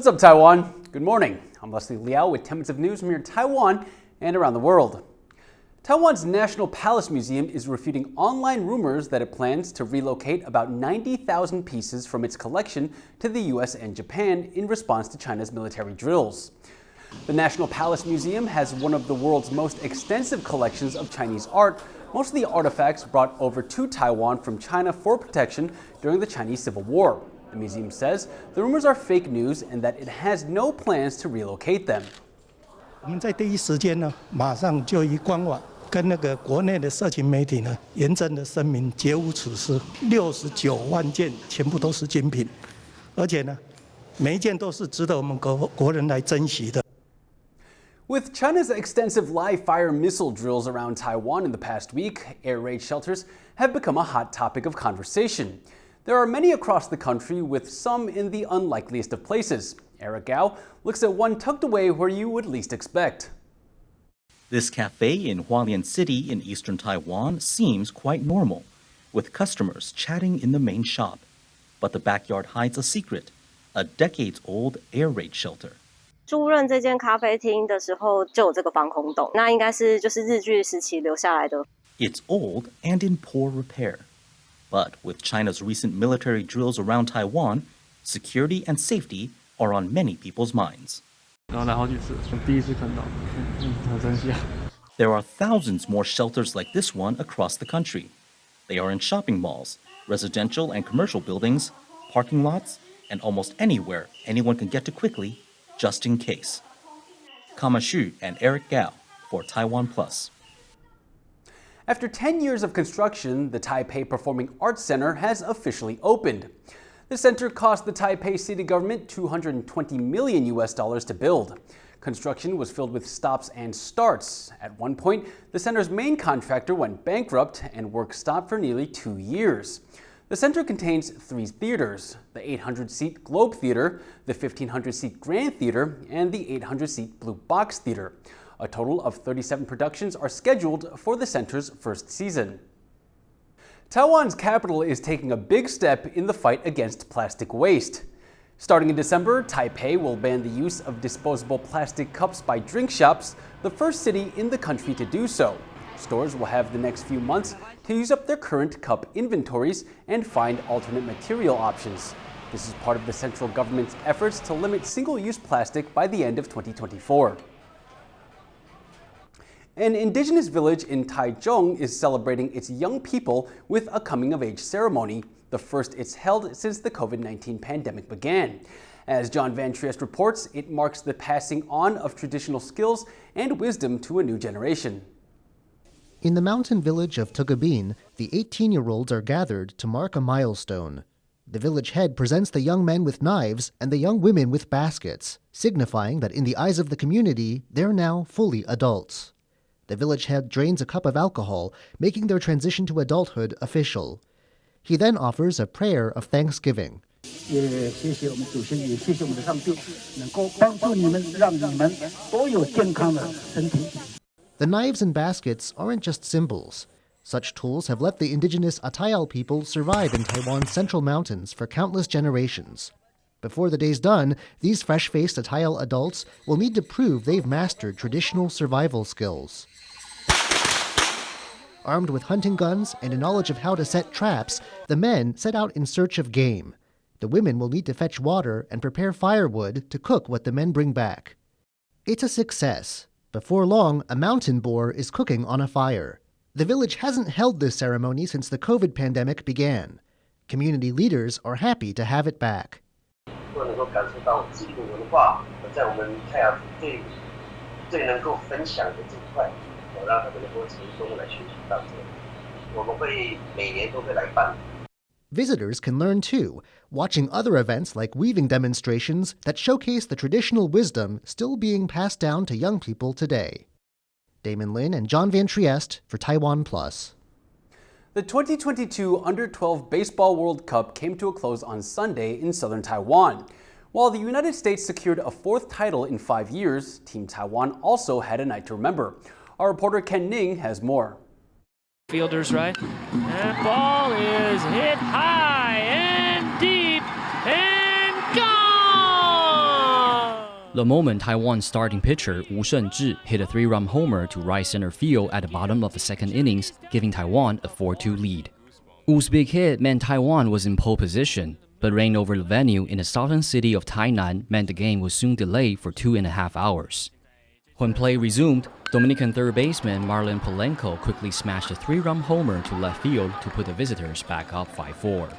What's up, Taiwan? Good morning. I'm Leslie Liao with 10 minutes of news from here in Taiwan and around the world. Taiwan's National Palace Museum is refuting online rumors that it plans to relocate about 90,000 pieces from its collection to the US and Japan in response to China's military drills. The National Palace Museum has one of the world's most extensive collections of Chinese art, most of the artifacts brought over to Taiwan from China for protection during the Chinese Civil War. The museum says the rumors are fake news and that it has no plans to relocate them. 我们在第一时间呢，马上就以官网跟国内的社群媒体呢，严正的声明，绝无此事。69万件全部都是精品，而且呢，每一件都是值得我们国人来珍惜的。 With China's extensive live-fire missile drills around Taiwan in the past week, air raid shelters have become a hot topic of conversation. There are many across the country, with some in the unlikeliest of places. Eric Gao looks at one tucked away where you would least expect. This cafe in Hualien City in eastern Taiwan seems quite normal, with customers chatting in the main shop. But the backyard hides a secret, a decades-old air raid shelter. 租任这间咖啡厅的时候就有这个防空洞，那应该是就是日据时期留下来的。 It's old and in poor repair. But with China's recent military drills around Taiwan, security and safety are on many people's minds. There are thousands more shelters like this one across the country. They are in shopping malls, residential and commercial buildings, parking lots, and almost anywhere anyone can get to quickly, just in case. Kama Xu and Eric Gao for TaiwanPlus. After 10 years of construction, the Taipei Performing Arts Center has officially opened. The center cost the Taipei city government $220 million to build. Construction was filled with stops and starts. At one point, the center's main contractor went bankrupt and work stopped for nearly 2 years. The center contains 3 theaters: the 800-seat Globe Theater, the 1,500-seat Grand Theater, and the 800-seat Blue Box Theater. A total of 37 productions are scheduled for the center's first season. Taiwan's capital is taking a big step in the fight against plastic waste. Starting in December, Taipei will ban the use of disposable plastic cups by drink shops, the first city in the country to do so. Stores will have the next few months to use up their current cup inventories and find alternate material options. This is part of the central government's efforts to limit single-use plastic by the end of 2024. An indigenous village in Taichung is celebrating its young people with a coming-of-age ceremony, the first it's held since the COVID-19 pandemic began. As John Van Trieste reports, it marks the passing on of traditional skills and wisdom to a new generation. In the mountain village of Tugabin, the 18-year-olds are gathered to mark a milestone. The village head presents the young men with knives and the young women with baskets, signifying that in the eyes of the community, they're now fully adults. The village head drains a cup of alcohol, making their transition to adulthood official. He then offers a prayer of thanksgiving. The knives and baskets aren't just symbols. Such tools have let the indigenous Atayal people survive in Taiwan's central mountains for countless generations. Before the day's done, these fresh-faced Atayal adults will need to prove they've mastered traditional survival skills. Armed with hunting guns and a knowledge of how to set traps, the men set out in search of game. The women will need to fetch water and prepare firewood to cook what the men bring back. It's a success. Before long, a mountain boar is cooking on a fire. The village hasn't held this ceremony since the COVID pandemic began. Community leaders are happy to have it back. Visitors can learn too, watching other events like weaving demonstrations that showcase the traditional wisdom still being passed down to young people today. Damon Lin and John Van Trieste for TaiwanPlus. The 2022 Under-12 Baseball World Cup came to a close on Sunday in southern Taiwan. While the United States secured a 4th title in 5 years, Team Taiwan also had a night to remember. Our reporter Ken Ning has more. Fielders right. That ball is hit high and deep and gone! The moment Taiwan's starting pitcher Wu Shenzhi hit a 3-run homer to right center field at the bottom of the second innings, giving Taiwan a 4-2 lead. Wu's big hit meant Taiwan was in pole position, but rain over the venue in the southern city of Tainan meant the game was soon delayed for 2.5 hours. When play resumed, Dominican third baseman Marlon Polanco quickly smashed a 3-run homer to left field to put the visitors back up 5-4.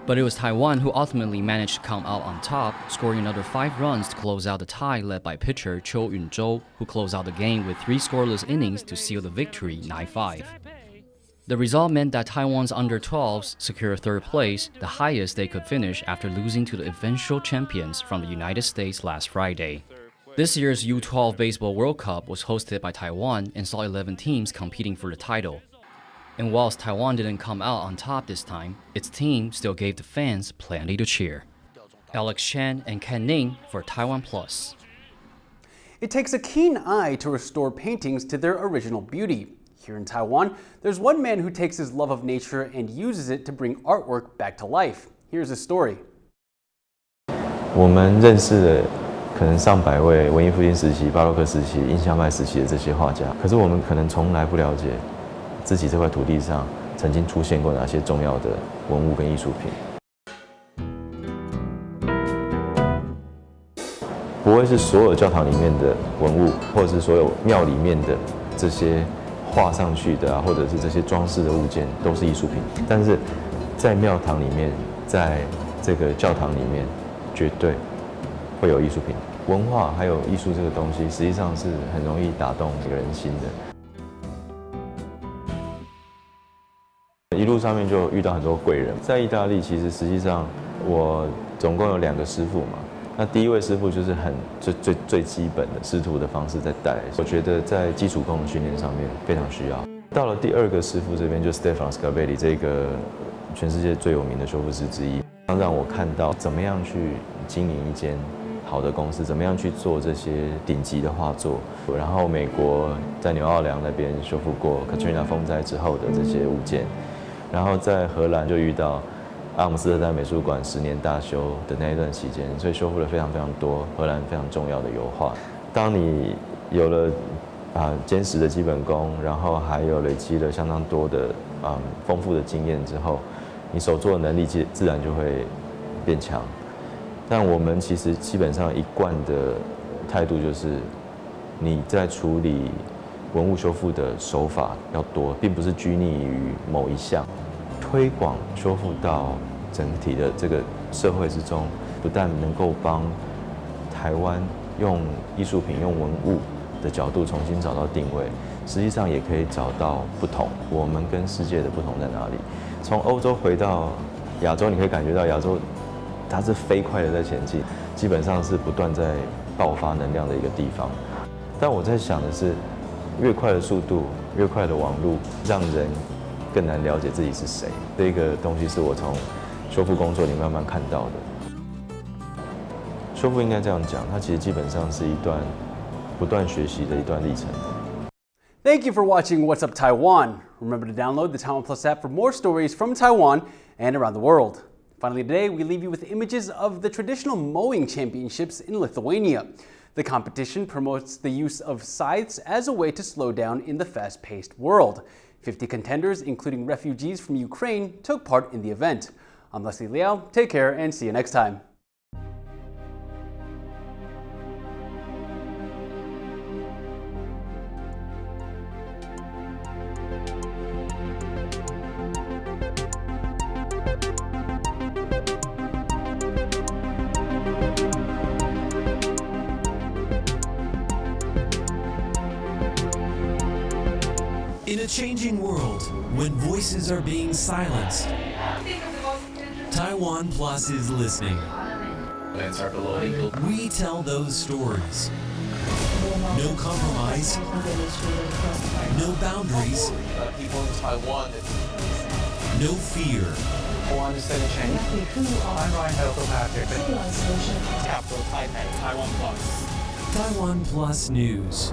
But it was Taiwan who ultimately managed to come out on top, scoring another 5 runs to close out the tie led by pitcher Cho Yun-zhou, who closed out the game with 3 scoreless innings to seal the victory 9-5. The result meant that Taiwan's under-12s secured third place, the highest they could finish after losing to the eventual champions from the United States last Friday. This year's U12 Baseball World Cup was hosted by Taiwan and saw 11 teams competing for the title. And whilst Taiwan didn't come out on top this time, its team still gave the fans plenty to cheer. Alex Chen and Ken Ning for TaiwanPlus. It takes a keen eye to restore paintings to their original beauty. Here in Taiwan, there's one man who takes his love of nature and uses it to bring artwork back to life. Here's his story. 我们认识的可能上百位文艺复兴时期、巴洛克时期、印象派时期的这些画家，可是我们可能从来不了解自己这块土地上曾经出现过哪些重要的文物跟艺术品。不会是所有教堂里面的文物，或者是所有庙里面的这些画上去的啊，或者是这些装饰的物件都是艺术品。但是在庙堂里面，在这个教堂里面，绝对会有艺术品。文化还有艺术这个东西，实际上是很容易打动一个人心的。一路上面就遇到很多贵人，在意大利其实实际上我总共有2个师傅嘛。那第一位师傅就是最基本的师徒的方式在带，我觉得在基础功的训练上面非常需要。到了第2个师傅这边，就 Stefano Scarabelli 这个全世界最有名的修复师之一，让我看到怎么样去经营一间好的公司，怎么样去做这些顶级的画作。然后美国在纽奥良那边修复过 Katrina 风灾之后的这些物件，然后在荷兰就遇到阿姆斯特丹美术馆10年大修的那一段期间，所以修复了非常非常多荷兰非常重要的油画。当你有了坚实的基本功，然后还有累积了相当多的丰富的经验之后，你手作的能力自然就会变强。但我们其实基本上一贯的态度就是，你在处理文物修复的手法要多，并不是拘泥于某一项。推广修复到整体的这个社会之中，不但能够帮台湾用艺术品、用文物的角度重新找到定位，实际上也可以找到不同。我们跟世界的不同在哪里？从欧洲回到亚洲，你可以感觉到亚洲它是飞快的在前进，基本上是不断在爆发能量的一个地方。但我在想的是，越快的速度，越快的网路，让人更难了解自己是谁。这个东西是我从修复工作里慢慢看到的。修复应该这样讲，它其实基本上是一段不断学习的一段历程。Thank you for watching What's Up Taiwan. Remember to download the TaiwanPlus app for more stories from Taiwan and around the world. Finally today, we leave you with images of the traditional mowing championships in Lithuania. The competition promotes the use of scythes as a way to slow down in the fast-paced world. 50 contenders, including refugees from Ukraine, took part in the event. I'm Liao. Take care and see you next time. In a changing world, when voices are being silenced, TaiwanPlus is listening. We tell those stories. No compromise, no boundaries, no fear. TaiwanPlus News.